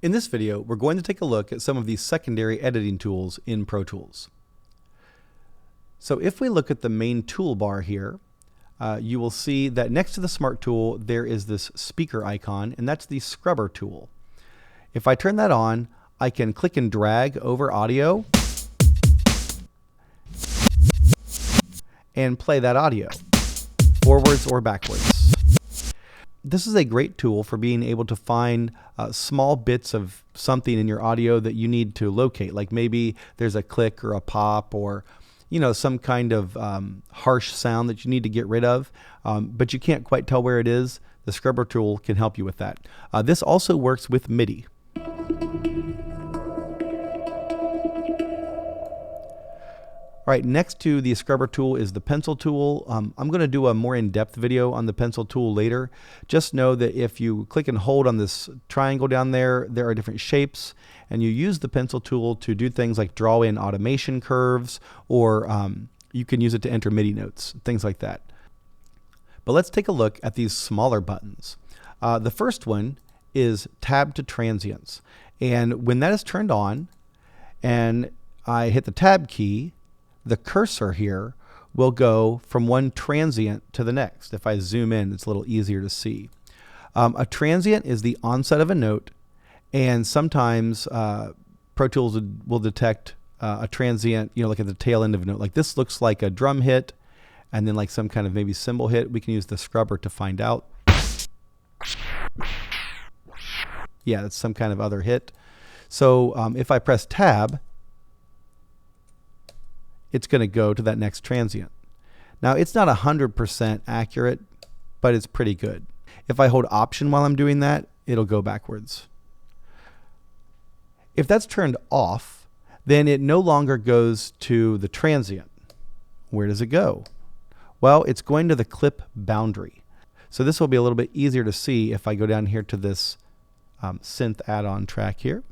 In this video, we're going to take a look at some of these secondary editing tools in Pro Tools. So if we look at the main toolbar here, you will see that next to the Smart tool, there is this speaker icon, and that's the Scrubber tool. If I turn that on, I can click and drag over audio and play that audio, forwards or backwards. This is a great tool for being able to find small bits of something in your audio that you need to locate. Like maybe there's a click or a pop or some kind of harsh sound that you need to get rid of, but you can't quite tell where it is. The Scrubber tool can help you with that. This also works with MIDI. All right, next to the Scrubber tool is the Pencil tool. I'm going to do a more in-depth video on the Pencil tool later. Just know that if you click and hold on this triangle down there, there are different shapes, and you use the Pencil tool to do things like draw in automation curves, or you can use it to enter MIDI notes, things like that. But let's take a look at these smaller buttons. The first one is Tab to Transients, and when that is turned on and I hit the Tab key, the cursor here will go from one transient to the next. If I zoom in, it's a little easier to see. A transient is the onset of a note, and sometimes Pro Tools will detect a transient, like at the tail end of a note. Like this looks like a drum hit, and then like some kind of maybe cymbal hit. We can use the Scrubber to find out. Yeah, it's some kind of other hit. So if I press Tab, it's going to go to that next transient. Now, it's not 100% accurate, but it's pretty good. If I hold Option while I'm doing that, it'll go backwards. If that's turned off, then it no longer goes to the transient. Where does it go? Well, it's going to the clip boundary. So this will be a little bit easier to see if I go down here to this synth add-on track here,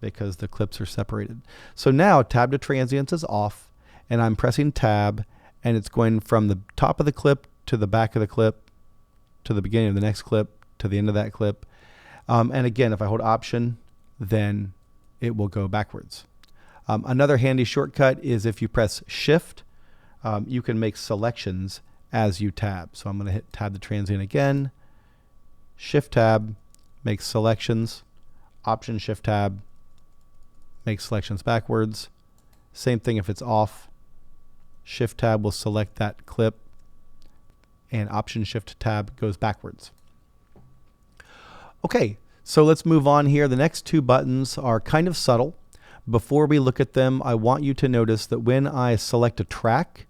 because the clips are separated. So now Tab to Transients is off, and I'm pressing Tab, and it's going from the top of the clip to the back of the clip to the beginning of the next clip to the end of that clip. And again, if I hold Option, then it will go backwards. Another handy shortcut is if you press Shift, you can make selections as you tab. So I'm going to hit Tab to Transient again, Shift Tab, make selections, Option Shift Tab, make selections backwards. Same thing if it's off. Shift Tab will select that clip, and Option Shift Tab goes backwards. Okay, so let's move on here. The next two buttons are kind of subtle. Before we look at them, I want you to notice that when I select a track,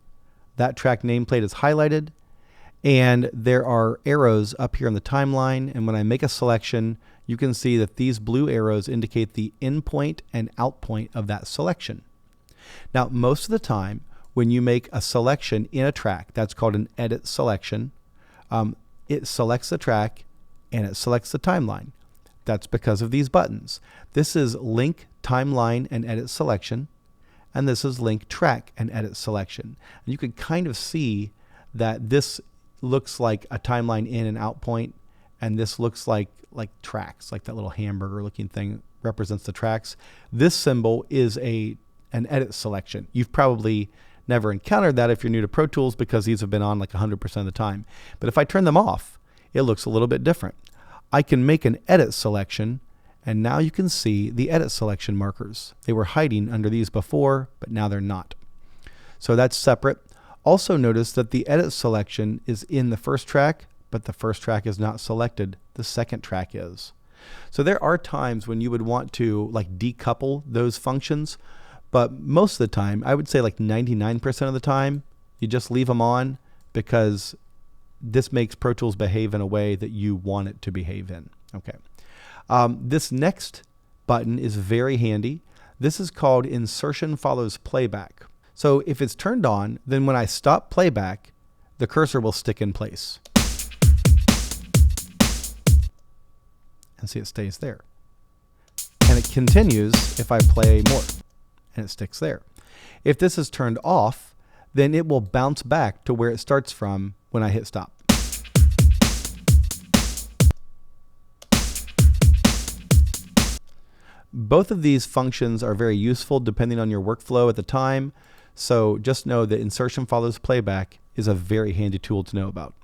that track nameplate is highlighted, and there are arrows up here in the timeline, and when I make a selection, you can see that these blue arrows indicate the in point and out point of that selection. Now, most of the time, when you make a selection in a track, that's called an edit selection, it selects the track and it selects the timeline. That's because of these buttons. This is Link Timeline and Edit Selection, and this is Link Track and Edit Selection. And you can kind of see that this looks like a timeline in and out point, and this looks like tracks, like that little hamburger looking thing represents the tracks. This symbol is an edit selection. You've probably never encountered that if you're new to Pro Tools, because these have been on like 100% of the time. But if I turn them off, it looks a little bit different. I can make an edit selection, and now you can see the edit selection markers. They were hiding under these before, but now they're not. So that's separate. Also notice that the edit selection is in the first track, but the first track is not selected. The second track is. So there are times when you would want to like decouple those functions, but most of the time, I would say like 99% of the time, you just leave them on, because this makes Pro Tools behave in a way that you want it to behave in. Okay. This next button is very handy. This is called Insertion Follows Playback. So if it's turned on, then when I stop playback, the cursor will stick in place. And see, it stays there. And it continues if I play more, and it sticks there. If this is turned off, then it will bounce back to where it starts from when I hit stop. Both of these functions are very useful depending on your workflow at the time. So just know that insertion follows playback is a very handy tool to know about.